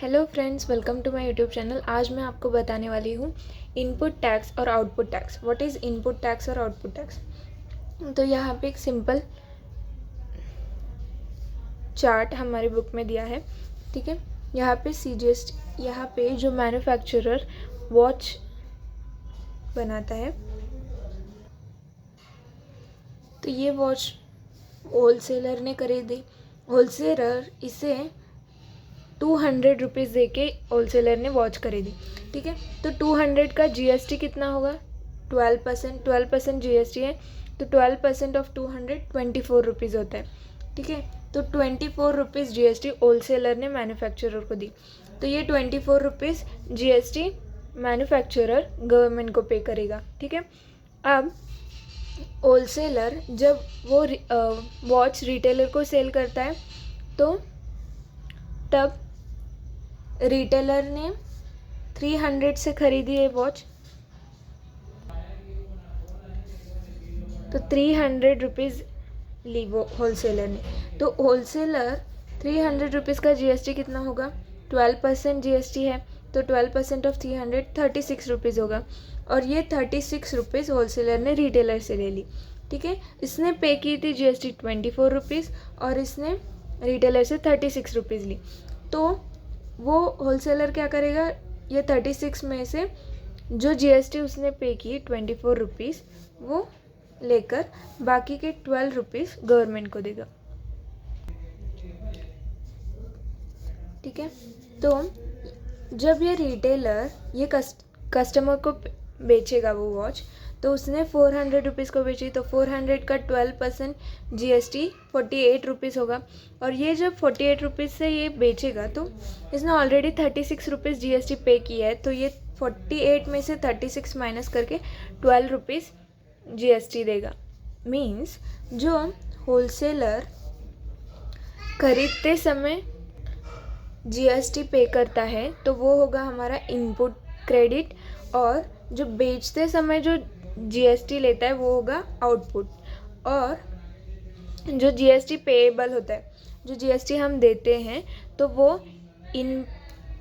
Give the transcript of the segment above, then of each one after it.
Hello friends, welcome to my YouTube channel. आज मैं आपको बताने वाली हूँ इनपुट टैक्स और output tax. What is input tax और आउटपुट टैक्स। तो यहाँ पे एक सिंपल चार्ट हमारी बुक में दिया है, ठीक है। यहाँ पे CGST, यहाँ पे जो मैन्युफैक्चरर वॉच बनाता है, तो ये वॉच होलसेलर ने खरीदी। होलसेलर इसे 200 रुपीज़ दे के होलसेलर ने वॉच खरीदी, ठीक है। तो 200 का GST कितना होगा? 12% GST है, तो 12% ऑफ 200 24 रुपीज़ होता है, ठीक है। तो 24 रुपीज़ GST होलसेलर ने मैन्युफैक्चरर को दी। तो ये 24 रुपीज़ GST मैन्युफैक्चरर गवर्नमेंट को पे करेगा, ठीक है। अब होलसेलर जब वो वॉच रिटेलर को सेल करता है, तो तब रिटेलर ने 300 से खरीदी है वॉच, तो 300 रुपीज़ ली वो होलसेलर ने। तो होलसेलर 300 रुपीज़ का GST कितना होगा? 12% GST है, तो 12% ऑफ 300 36 रुपीज़ होगा। और ये 36 रुपीज़ होलसेलर ने रिटेलर से ले ली, ठीक है। इसने पे की थी GST 24 रुपीज़ और इसने रिटेलर से 36 रुपीज़ ली। तो वो होलसेलर क्या करेगा, ये 36 में से जो GST उसने पे की 24 रुपीज़ वो लेकर बाकी के 12 रुपीज़ गवर्नमेंट को देगा, ठीक है। तो जब ये रिटेलर ये कस्टमर को बेचेगा वो वॉच, तो उसने 400 रुपीज़ को बेची, तो 400 का 12% GST 48 रुपीज़ होगा। और ये जब 48 रुपीज़ से ये बेचेगा, तो इसने ऑलरेडी 36 रुपीज़ GST पे किया है, तो ये 48 में से 36 माइनस करके 12 रुपीज़ GST देगा। मीन्स जो होलसेलर खरीदते समय GST पे करता है, तो वो होगा हमारा इनपुट क्रेडिट, और जो बेचते समय जो GST लेता है वो होगा आउटपुट। और जो GST पेएबल होता है, जो GST हम देते हैं, तो वो इन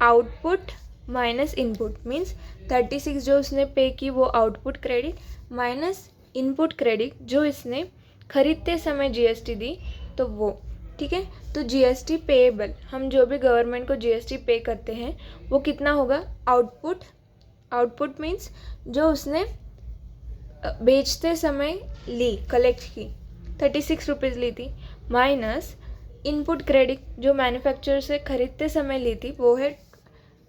आउटपुट माइनस इनपुट, मीन्स 36 जो उसने पे की वो output credit minus input credit जो इसने खरीदते समय GST दी, तो वो, ठीक है। तो GST पेएबल, हम जो भी गवर्नमेंट को GST पे करते हैं वो कितना होगा? आउटपुट। आउटपुट मीन्स जो उसने बेचते समय ली, कलेक्ट की, 36 रुपीज़ ली थी, माइनस इनपुट क्रेडिट जो मैन्युफैक्चरर से खरीदते समय ली थी वो है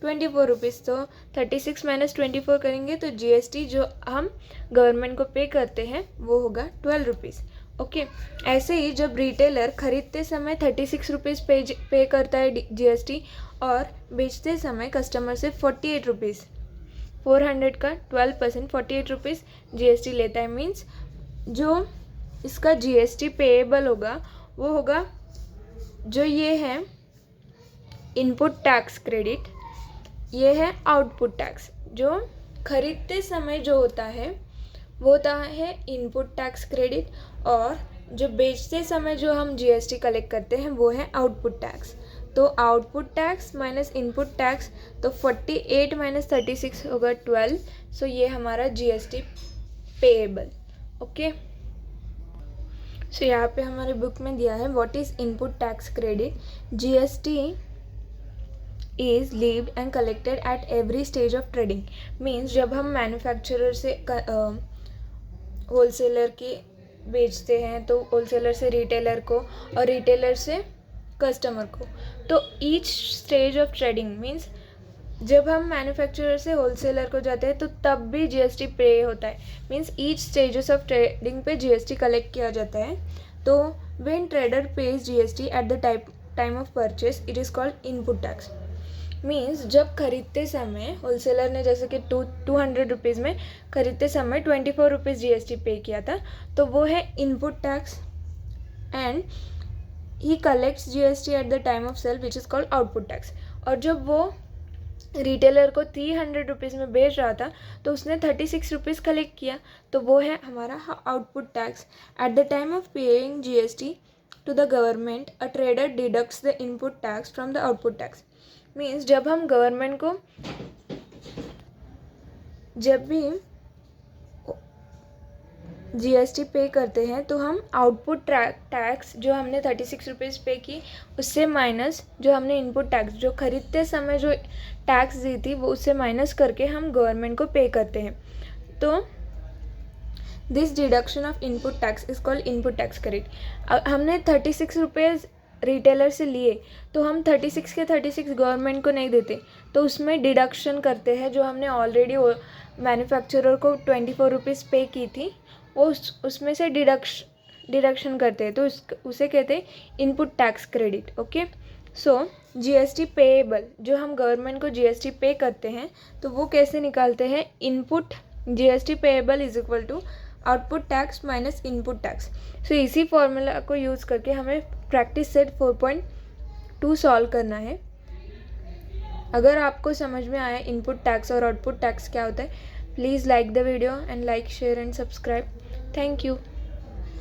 24 रुपीज़। तो 36 माइनस 24 करेंगे तो GST जो हम गवर्नमेंट को पे करते हैं वो होगा 12 रुपीज़, ओके। ऐसे ही जब रिटेलर खरीदते समय 36 रुपीज़ पे करता है GST, और बेचते समय कस्टमर से 48 रुपीज़, 400 का 12% 48 रुपीज़ GST लेता है। मीन्स जो इसका GST पेएबल होगा वो होगा, जो ये है इनपुट टैक्स क्रेडिट, ये है आउटपुट टैक्स। जो खरीदते समय जो होता है वो होता है इनपुट टैक्स क्रेडिट, और जो बेचते समय जो हम GST कलेक्ट करते हैं वो है आउटपुट टैक्स। तो output tax minus input tax, तो 48 माइनस 36 होगा 12। सो ये हमारा GST पेएबल, ओके। सो यहाँ पे हमारे बुक में दिया है what is input tax credit. GST is levied and collected at every stage of trading। Means जब हम मैन्युफैक्चरर से होलसेलर के बेचते हैं, तो होलसेलर से रिटेलर को और रिटेलर से कस्टमर को, तो each stage of trading means जब हम मैन्युफैक्चरर से होलसेलर को जाते हैं तो तब भी GST पे होता है। Means each stages of trading पे GST कलेक्ट किया जाता है। तो when trader page GST at the time of purchase, it is called input tax. Means जब खरीदते समय होलसेलर ने जैसे कि 200 रुपीज़ में खरीदते समय 24 रुपीज़ GST पे किया था, तो वो है input tax. And he collects GST at the time of sale which is called output tax. और जब वो रिटेलर को 300 रुपीज़ में बेच रहा था, तो उसने 36 रुपीज़ कलेक्ट किया, तो वो है हमारा output tax. At the time of paying GST to the government, a trader deducts the input tax from the output tax. Means जब हम गवर्नमेंट को जब भी जीएसटी पे करते हैं तो हम आउटपुट टैक्स जो हमने 36 रुपीज़ पे की उससे माइनस जो हमने इनपुट टैक्स जो खरीदते समय जो टैक्स दी थी वो उससे माइनस करके हम गवर्नमेंट को पे करते हैं। तो this deduction of input tax is called input tax credit. हमने 36 रुपीज़ रिटेलर से लिए तो हम 36 के 36 गवर्नमेंट को नहीं देते, तो उसमें डिडक्शन करते हैं जो हमने ऑलरेडी मैन्युफैक्चरर को 24 रुपीज़ पे की थी वो उसमें से डिडक्शन करते हैं, तो उसे कहते हैं input tax credit. Okay, so GST payable जो हम गवर्नमेंट को जीएसटी पे करते हैं तो वो कैसे निकालते हैं, input GST payable is equal to output tax minus input tax. So इसी फॉर्मूला को यूज़ करके हमें प्रैक्टिस सेट 4.2 सॉल्व करना है। अगर आपको समझ में आया इनपुट टैक्स और आउटपुट टैक्स क्या होता है, please like the video and like share and subscribe. Thank you.